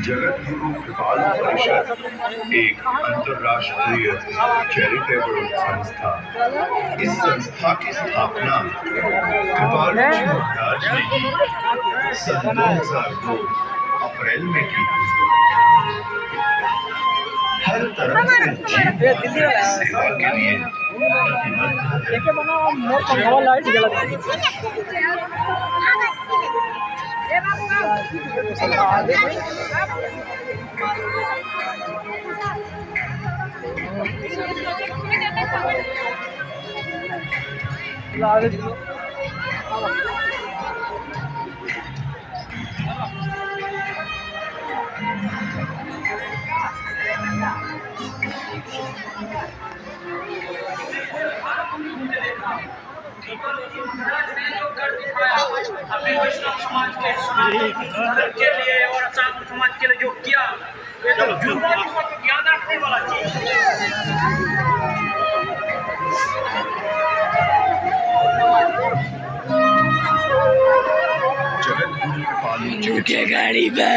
जगद्गुरु कृपालु परिषद एक अंतर्राष्ट्रीय चैरिटेबल संस्था। इस संस्था की स्थापना कृपालु जी महाराज ने सन 2002 अप्रैल में की। हर तरह से जीव सेवा के लिए अपने वैष्णव समाज के लिए और साधु समाज के लिए जो किया, ये तो जिंदगी को याद रखने वाला चीज। जगद्गुरु कृपालु जी के गाड़ी पे